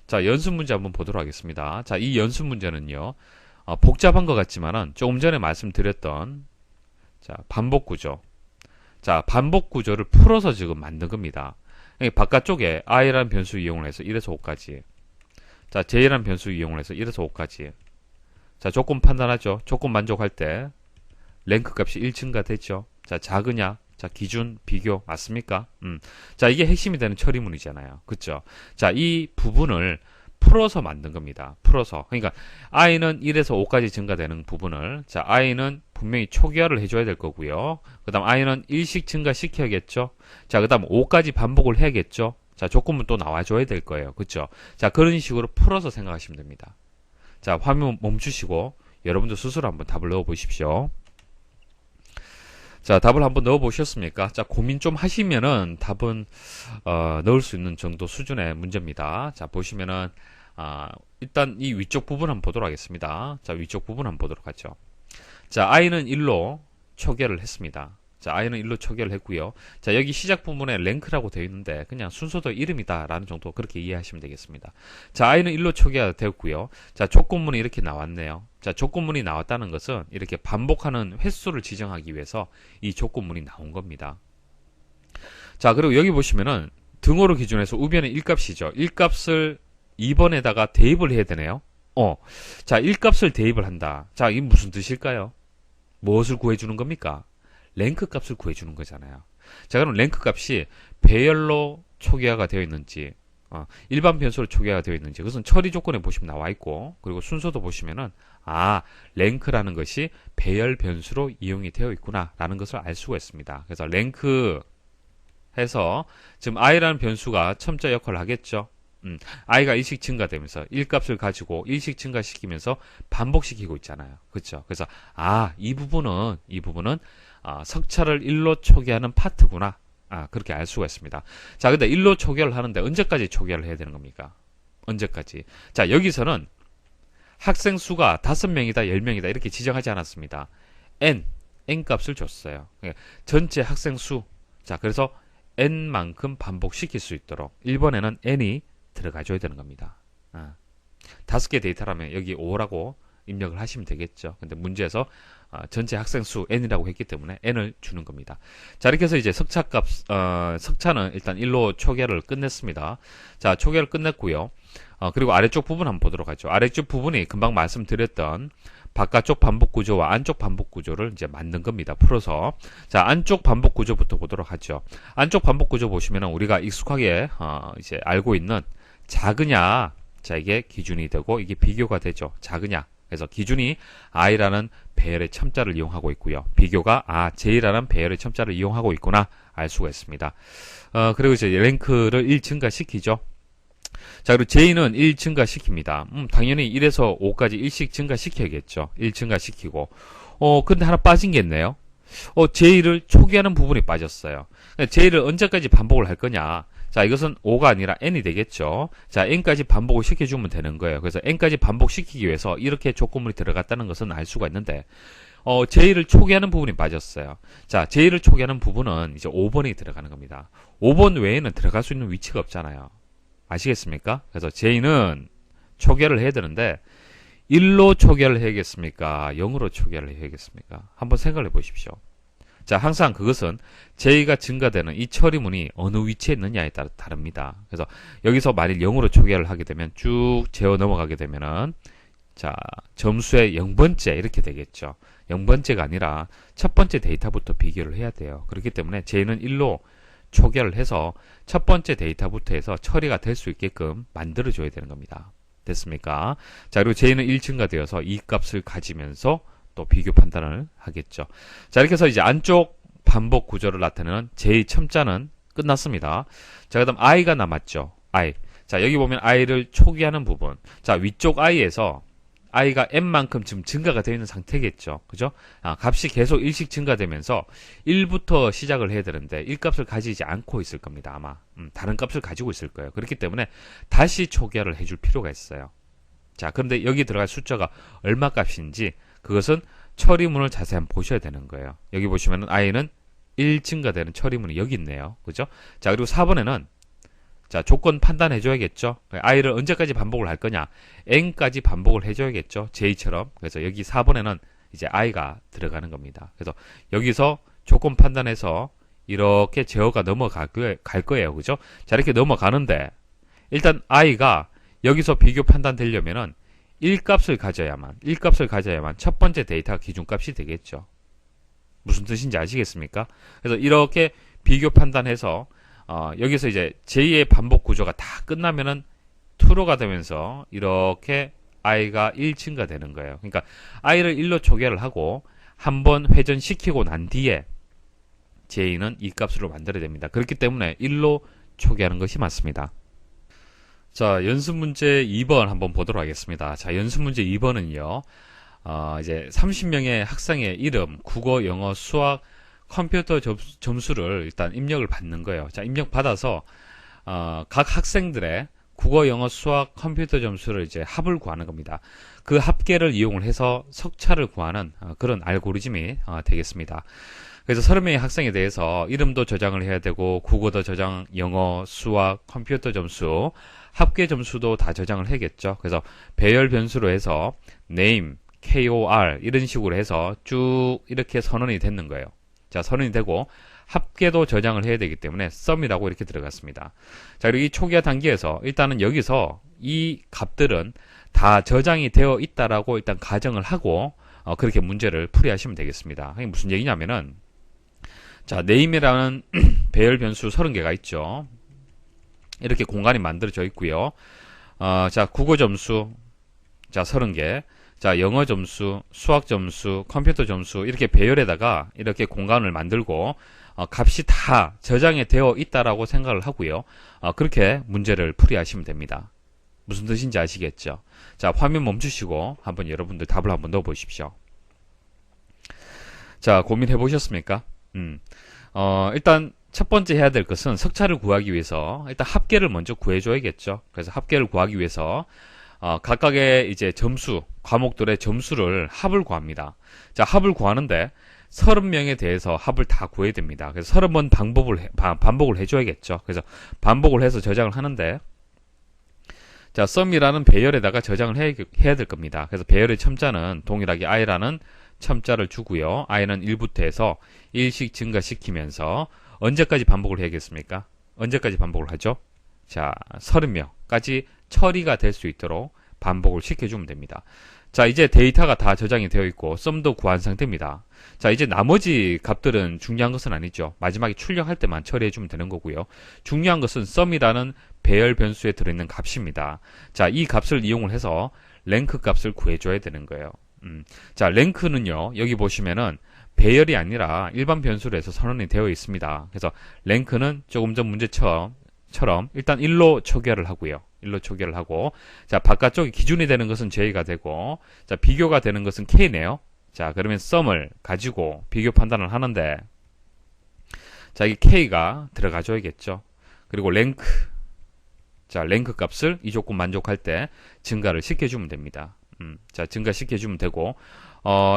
자, 연습 문제 한번 보도록 하겠습니다. 자, 이 연습 문제는요, 복잡한 것 같지만은 조금 전에 말씀드렸던 자, 반복 구조. 자, 반복 구조를 풀어서 지금 만든 겁니다. 바깥쪽에 i라는 변수 이용을 해서 1에서 5까지. 자, j라는 변수 이용을 해서 1에서 5까지. 자, 조건 판단하죠. 조건 만족할 때 랭크 값이 1 증가됐죠. 자, 작으냐? 자, 기준, 비교, 맞습니까? 자, 이게 핵심이 되는 처리문이잖아요. 그쵸? 자, 이 부분을 풀어서 만든 겁니다. 풀어서. 그러니까, i는 1에서 5까지 증가되는 부분을, 자, i는 분명히 초기화를 해줘야 될 거고요. 그 다음, i는 1씩 증가시켜야겠죠? 자, 그 다음, 5까지 반복을 해야겠죠? 자, 조건문 또 나와줘야 될 거예요. 그쵸? 자, 그런 식으로 풀어서 생각하시면 됩니다. 자, 화면 멈추시고, 여러분도 스스로 한번 답을 넣어 보십시오. 자, 답을 한번 넣어 보셨습니까? 자, 고민 좀 하시면은 답은 넣을 수 있는 정도 수준의 문제입니다. 자, 보시면은 일단 이 위쪽 부분 한번 보도록 하겠습니다. 자, 위쪽 부분 한번 보도록 하죠. 자, i는 1로 초기화를 했습니다. 자, i는 1로 초기화를 했고요. 자, 여기 시작 부분에 랭크라고 되어 있는데 그냥 순서도 이름이다 라는 정도 그렇게 이해하시면 되겠습니다. 자, i는 1로 초기화가 되었고요. 자, 조건문이 이렇게 나왔네요. 자, 조건문이 나왔다는 것은 이렇게 반복하는 횟수를 지정하기 위해서 이 조건문이 나온 겁니다. 자, 그리고 여기 보시면은 등호를 기준해서 우변의 1값이죠. 1값을 2번에다가 대입을 해야 되네요. 자, 1값을 대입을 한다. 자, 이게 무슨 뜻일까요? 무엇을 구해주는 겁니까? 랭크 값을 구해주는 거잖아요. 자, 그럼 랭크 값이 배열로 초기화가 되어 있는지, 일반 변수로 초기화가 되어 있는지, 그것은 처리 조건에 보시면 나와 있고, 그리고 순서도 보시면은, 랭크라는 것이 배열 변수로 이용이 되어 있구나, 라는 것을 알 수가 있습니다. 그래서 랭크 해서, 지금 i라는 변수가 첨자 역할을 하겠죠? i가 1씩 증가되면서 1값을 가지고 1씩 증가시키면서 반복시키고 있잖아요. 그렇죠? 그래서 이 부분은 석차를 1로 초기화하는 파트구나. 그렇게 알 수가 있습니다. 자, 근데 1로 초기화를 하는데 언제까지 초기화를 해야 되는 겁니까? 언제까지? 자, 여기서는 학생 수가 5명이다, 10명이다 이렇게 지정하지 않았습니다. n 값을 줬어요. 그러니까 전체 학생 수. 자, 그래서 n만큼 반복시킬 수 있도록 1번에는 n이 들어가줘야 되는 겁니다. 5개 데이터라면 여기 5라고 입력을 하시면 되겠죠. 근데 문제에서 전체 학생 수 n이라고 했기 때문에 n을 주는 겁니다. 자, 이렇게 해서 이제 석차는 일단 1로 초기화를 끝냈습니다. 자, 초기화를 끝냈고요. 그리고 아래쪽 부분 한번 보도록 하죠. 아래쪽 부분이 금방 말씀드렸던 바깥쪽 반복 구조와 안쪽 반복 구조를 이제 만든 겁니다. 풀어서. 자, 안쪽 반복 구조부터 보도록 하죠. 안쪽 반복 구조 보시면은 우리가 익숙하게 이제 알고 있는 작으냐, 자, 이게 기준이 되고 이게 비교가 되죠. 작으냐. 그래서 기준이 i라는 배열의 첨자를 이용하고 있고요. 비교가 j라는 배열의 첨자를 이용하고 있구나 알 수가 있습니다. 그리고 이제 랭크를 1 증가시키죠. 자, 그리고 j는 1 증가시킵니다. 당연히 1에서 5까지 1씩 증가시켜야겠죠. 1 증가시키고. 근데 하나 빠진 게 있네요. j를 초기화하는 부분이 빠졌어요. j를 언제까지 반복을 할 거냐. 자, 이것은 5가 아니라 n이 되겠죠. 자, n까지 반복을 시켜주면 되는 거예요. 그래서 n까지 반복시키기 위해서 이렇게 조건문이 들어갔다는 것은 알 수가 있는데, j를 초기화하는 부분이 빠졌어요. 자, j를 초기화하는 부분은 이제 5번이 들어가는 겁니다. 5번 외에는 들어갈 수 있는 위치가 없잖아요. 아시겠습니까? 그래서 j는 초기화를 해야 되는데, 1로 초기화를 해야겠습니까? 0으로 초기화를 해야겠습니까? 한번 생각을 해 보십시오. 자, 항상 그것은 j가 증가되는 이 처리문이 어느 위치에 있느냐에 따라 다릅니다. 그래서 여기서 만일 0으로 초기화를 하게 되면 쭉 재어 넘어가게 되면은 자, 점수의 0번째 이렇게 되겠죠. 0번째가 아니라 첫 번째 데이터부터 비교를 해야 돼요. 그렇기 때문에 j는 1로 초기화를 해서 첫 번째 데이터부터 해서 처리가 될 수 있게끔 만들어줘야 되는 겁니다. 됐습니까? 자, 그리고 j는 1 증가되어서 이 값을 가지면서 또 비교 판단을 하겠죠. 자, 이렇게 해서 이제 안쪽 반복 구조를 나타내는 j 첨자는 끝났습니다. 자, 그 다음 i가 남았죠. i. 자, 여기 보면 i를 초기화하는 부분. 자, 위쪽 i에서 i가 n만큼 지금 증가가 되어 있는 상태겠죠. 그죠? 값이 계속 1씩 증가되면서 1부터 시작을 해야 되는데 1값을 가지지 않고 있을 겁니다. 아마. 다른 값을 가지고 있을 거예요. 그렇기 때문에 다시 초기화를 해줄 필요가 있어요. 자, 그런데 여기 들어갈 숫자가 얼마 값인지 그것은 처리문을 자세히 한번 보셔야 되는 거예요. 여기 보시면은 i는 1 증가되는 처리문이 여기 있네요. 그죠? 자, 그리고 4번에는 자, 조건 판단해 줘야겠죠. i를 언제까지 반복을 할 거냐? n까지 반복을 해 줘야겠죠. j처럼. 그래서 여기 4번에는 이제 i가 들어가는 겁니다. 그래서 여기서 조건 판단해서 이렇게 제어가 넘어갈 거예요. 그죠? 자, 이렇게 넘어가는데 일단 i가 여기서 비교 판단되려면은 1값을 가져야만 첫 번째 데이터가 기준값이 되겠죠. 무슨 뜻인지 아시겠습니까? 그래서 이렇게 비교 판단해서 여기서 이제 j 의 반복 구조가 다 끝나면은 true가 되면서 이렇게 i가 1 증가되는 거예요. 그러니까 i를 1로 초기화를 하고 한번 회전시키고 난 뒤에 j는 이 값으로 만들어야 됩니다. 그렇기 때문에 1로 초기화하는 것이 맞습니다. 자, 연습 문제 2번 한번 보도록 하겠습니다. 자, 연습 문제 2번은요, 이제 30명의 학생의 이름, 국어, 영어, 수학, 컴퓨터 점수를 일단 입력을 받는 거예요. 자, 입력 받아서, 각 학생들의 국어, 영어, 수학, 컴퓨터 점수를 이제 합을 구하는 겁니다. 그 합계를 이용을 해서 석차를 구하는 그런 알고리즘이 되겠습니다. 그래서 30명의 학생에 대해서 이름도 저장을 해야 되고, 국어도 저장, 영어, 수학, 컴퓨터 점수, 합계 점수도 다 저장을 해야겠죠. 그래서 배열 변수로 해서 name, KOR 이런 식으로 해서 쭉 이렇게 선언이 되는 거예요. 자, 선언이 되고 합계도 저장을 해야 되기 때문에 sum이라고 이렇게 들어갔습니다. 자, 그리고 이 초기화 단계에서 일단은 여기서 이 값들은 다 저장이 되어 있다라고 일단 가정을 하고 그렇게 문제를 풀이하시면 되겠습니다. 이게 무슨 얘기냐면은 자, name이라는 배열 변수 30개가 있죠. 이렇게 공간이 만들어져 있고요. 자, 국어 점수, 자, 30개. 자, 영어 점수, 수학 점수, 컴퓨터 점수, 이렇게 배열에다가 이렇게 공간을 만들고, 값이 다 저장이 되어 있다라고 생각을 하고요. 그렇게 문제를 풀이하시면 됩니다. 무슨 뜻인지 아시겠죠? 자, 화면 멈추시고, 한번 여러분들 답을 한번 넣어 보십시오. 자, 고민해 보셨습니까? 일단, 첫 번째 해야 될 것은 석차를 구하기 위해서 일단 합계를 먼저 구해줘야겠죠. 그래서 합계를 구하기 위해서 각각의 이제 점수, 과목들의 점수를 합을 구합니다. 자, 합을 구하는데 30명에 대해서 합을 다 구해야 됩니다. 그래서 30번 반복을 해줘야겠죠. 그래서 반복을 해서 저장을 하는데 자, sum이라는 배열에다가 저장을 해야 될 겁니다. 그래서 배열의 첨자는 동일하게 i라는 첨자를 주고요. i는 1부터 해서 1씩 증가시키면서 언제까지 반복을 해야겠습니까? 언제까지 반복을 하죠? 자, 30명까지 처리가 될 수 있도록 반복을 시켜주면 됩니다. 자, 이제 데이터가 다 저장이 되어 있고 sum도 구한 상태입니다. 자, 이제 나머지 값들은 중요한 것은 아니죠. 마지막에 출력할 때만 처리해주면 되는 거고요. 중요한 것은 sum이라는 배열 변수에 들어있는 값입니다. 자, 이 값을 이용을 해서 랭크 값을 구해줘야 되는 거예요. 자, 랭크는요, 여기 보시면은 배열이 아니라 일반 변수로 해서 선언이 되어 있습니다. 그래서 랭크는 조금 전 문제처럼 일단 1로 초기화를 하고요. 1로 초기화를 하고, 자, 바깥쪽에 기준이 되는 것은 j가 되고, 자, 비교가 되는 것은 k네요. 자, 그러면 sum을 가지고 비교 판단을 하는데, 자, 이 k가 들어가줘야겠죠. 그리고 랭크, 자, 랭크 값을 이 조건 만족할 때 증가를 시켜주면 됩니다. 자, 증가시켜주면 되고,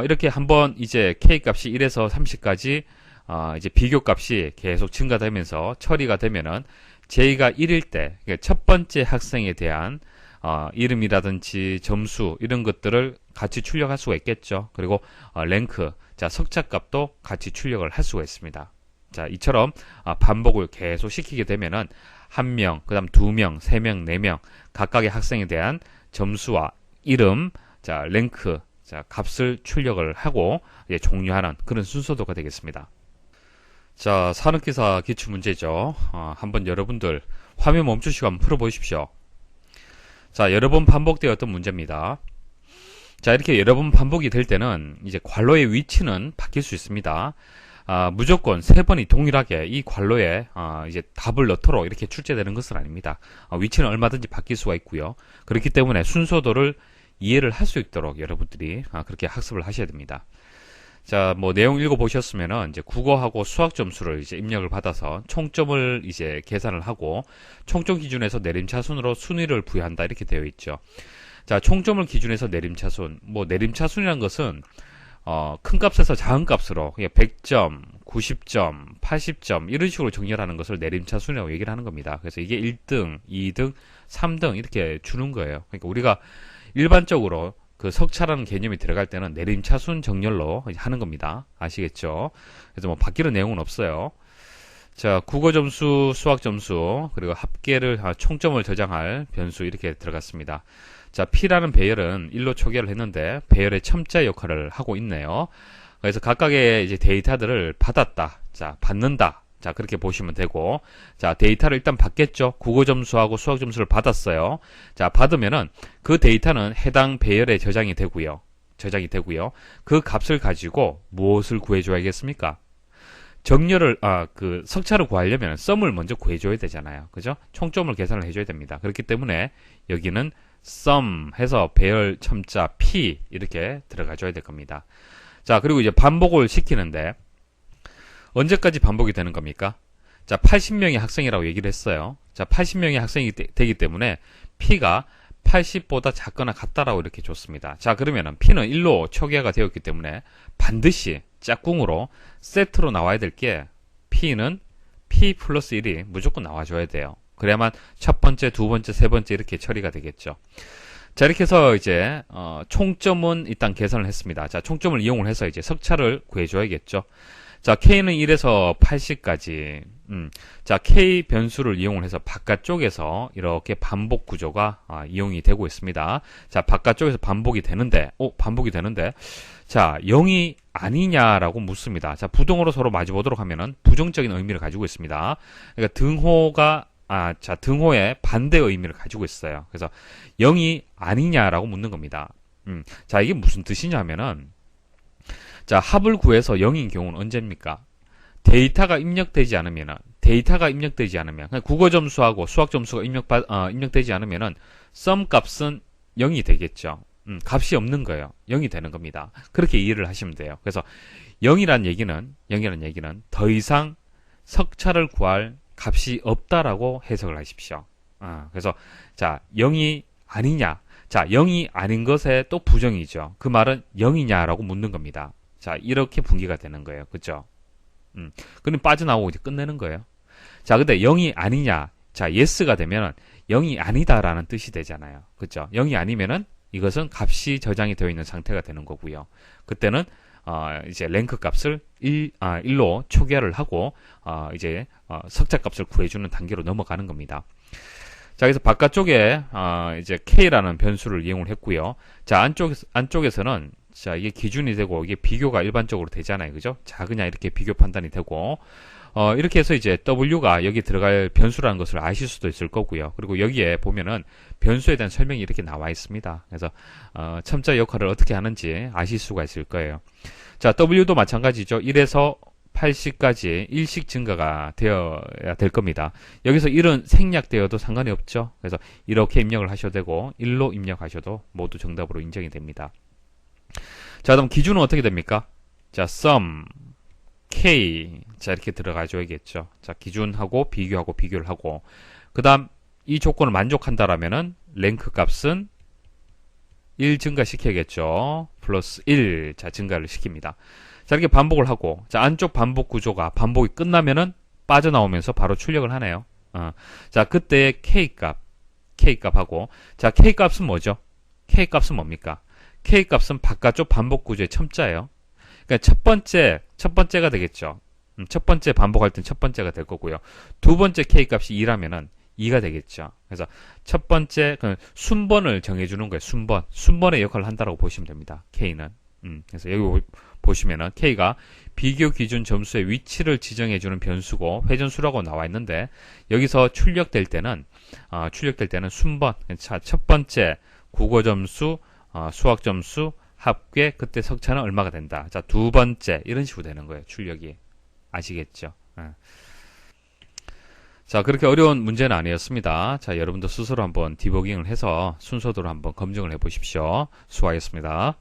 이렇게 한번 이제 K 값이 1에서 30까지, 이제 비교 값이 계속 증가되면서 처리가 되면은 J가 1일 때, 첫 번째 학생에 대한, 이름이라든지 점수, 이런 것들을 같이 출력할 수가 있겠죠. 그리고, 랭크, 자, 석차 값도 같이 출력을 할 수가 있습니다. 자, 이처럼, 반복을 계속 시키게 되면은, 1명, 그 다음 2명, 3명, 4명, 각각의 학생에 대한 점수와 이름, 자, 랭크, 자, 값을 출력을 하고 이제 종료하는 그런 순서도가 되겠습니다. 자, 산업기사 기출문제죠. 한번 여러분들 화면 멈추시고 한번 풀어보십시오. 자, 여러 번 반복되었던 문제입니다. 자, 이렇게 여러 번 반복이 될 때는 이제 괄호의 위치는 바뀔 수 있습니다. 무조건 3번이 동일하게 이 괄호에 이제 답을 넣도록 이렇게 출제되는 것은 아닙니다. 위치는 얼마든지 바뀔 수가 있고요. 그렇기 때문에 순서도를 이해를 할 수 있도록 여러분들이 그렇게 학습을 하셔야 됩니다. 자, 뭐 내용 읽어보셨으면은 이제 국어하고 수학 점수를 이제 입력을 받아서 총점을 이제 계산을 하고 총점 기준에서 내림차순으로 순위를 부여한다 이렇게 되어 있죠. 자, 총점을 기준해서 내림차순, 뭐 내림차순이라는 것은 큰 값에서 작은 값으로 100점, 90점, 80점 이런 식으로 정렬하는 것을 내림차순이라고 얘기를 하는 겁니다. 그래서 이게 1등, 2등, 3등 이렇게 주는 거예요. 그러니까 우리가 일반적으로 그 석차라는 개념이 들어갈 때는 내림차순 정렬로 하는 겁니다. 아시겠죠? 그래서 뭐 바뀌는 내용은 없어요. 자, 국어 점수, 수학 점수, 그리고 합계를, 총점을 저장할 변수 이렇게 들어갔습니다. 자, P라는 배열은 1로 초기화를 했는데 배열의 첨자 역할을 하고 있네요. 그래서 각각의 이제 데이터들을 받았다. 자, 받는다. 자, 그렇게 보시면 되고, 자, 데이터를 일단 받겠죠. 국어 점수하고 수학 점수를 받았어요. 자, 받으면은 그 데이터는 해당 배열에 저장이 되고요. 그 값을 가지고 무엇을 구해줘야겠습니까? 정렬을, 그 석차를 구하려면 썸을 먼저 구해줘야 되잖아요. 그죠? 총점을 계산을 해줘야 됩니다. 그렇기 때문에 여기는 sum 해서 배열 첨자 P 이렇게 들어가줘야 될 겁니다. 자, 그리고 이제 반복을 시키는데 언제까지 반복이 되는 겁니까? 자, 80명의 학생이라고 얘기를 했어요. 자, 80명의 학생이 되기 때문에 P가 80보다 작거나 같다라고 이렇게 줬습니다. 자, 그러면은 P는 1로 초기화가 되었기 때문에 반드시 짝꿍으로 세트로 나와야 될 게 P는 P 플러스 1이 무조건 나와줘야 돼요. 그래야만 첫 번째, 두 번째, 세 번째 이렇게 처리가 되겠죠. 자, 이렇게 해서 이제 총점은 일단 계산을 했습니다. 자, 총점을 이용을 해서 이제 석차를 구해줘야겠죠. 자, K는 1에서 80까지. 자, K 변수를 이용을 해서 바깥쪽에서 이렇게 반복 구조가 이용이 되고 있습니다. 자, 바깥쪽에서 반복이 되는데, 자, 0이 아니냐라고 묻습니다. 자, 부동으로 서로 마주보도록 하면은 부정적인 의미를 가지고 있습니다. 그러니까 등호의 반대 의미를 가지고 있어요. 그래서 0이 아니냐라고 묻는 겁니다. 자, 이게 무슨 뜻이냐면은, 자, 합을 구해서 0인 경우는 언제입니까? 데이터가 입력되지 않으면, 국어 점수하고 수학 점수가 입력되지 않으면은, sum 값은 0이 되겠죠. 값이 없는 거예요. 0이 되는 겁니다. 그렇게 이해를 하시면 돼요. 그래서 0이란 얘기는 더 이상 석차를 구할 값이 없다라고 해석을 하십시오. 그래서, 자, 0이 아니냐. 자, 0이 아닌 것에 또 부정이죠. 그 말은 0이냐라고 묻는 겁니다. 자, 이렇게 분기가 되는 거예요. 그죠? 그럼 빠져나오고 이제 끝내는 거예요. 자, 근데 0이 아니냐. 자, yes가 되면 0이 아니다라는 뜻이 되잖아요. 그죠? 0이 아니면은 이것은 값이 저장이 되어 있는 상태가 되는 거고요. 그때는 이제 랭크 값을 1로 초기화를 하고 이제 석차 값을 구해주는 단계로 넘어가는 겁니다. 자, 그래서 바깥쪽에 이제 K라는 변수를 이용을 했고요. 자, 안쪽에서는 자, 이게 기준이 되고 이게 비교가 일반적으로 되잖아요. 그죠? 작으냐 이렇게 비교 판단이 되고 이렇게 해서 이제 W가 여기 들어갈 변수라는 것을 아실 수도 있을 거고요. 그리고 여기에 보면은 변수에 대한 설명이 이렇게 나와 있습니다. 그래서 첨자 역할을 어떻게 하는지 아실 수가 있을 거예요. 자, W도 마찬가지죠. 1에서 80까지 일식 증가가 되어야 될 겁니다. 여기서 1은 생략되어도 상관이 없죠. 그래서 이렇게 입력을 하셔도 되고 1로 입력하셔도 모두 정답으로 인정이 됩니다. 자, 그럼 기준은 어떻게 됩니까? 자, sum K. 자, 이렇게 들어가 줘야겠죠. 자, 기준하고 비교하고 비교를 하고 그 다음 이 조건을 만족한다라면은 랭크 값은 1 증가시켜야겠죠. 플러스 1. 자, 증가를 시킵니다. 자, 이렇게 반복을 하고 자, 안쪽 반복 구조가 반복이 끝나면은 빠져나오면서 바로 출력을 하네요. 자, 그때 K값하고 자, K값은 뭐죠? K값은 뭡니까? K값은 바깥쪽 반복 구조의 첨자예요. 그러니까 첫 번째가 되겠죠. 첫 번째 반복할 땐 첫 번째가 될 거고요. 두 번째 K값이 2라면은 2가 되겠죠. 그래서 첫 번째 순번을 정해주는 거예요. 순번의 역할을 한다라고 보시면 됩니다. K는. 그래서 여기 보시면은 K가 비교 기준 점수의 위치를 지정해주는 변수고 회전수라고 나와 있는데 여기서 출력될 때는 순번. 자, 첫 번째 국어 점수, 수학 점수, 합계, 그때 석차는 얼마가 된다. 자, 두 번째 이런 식으로 되는 거예요. 출력이. 아시겠죠? 자, 그렇게 어려운 문제는 아니었습니다. 자, 여러분도 스스로 한번 디버깅을 해서 순서대로 한번 검증을 해 보십시오. 수고하셨습니다.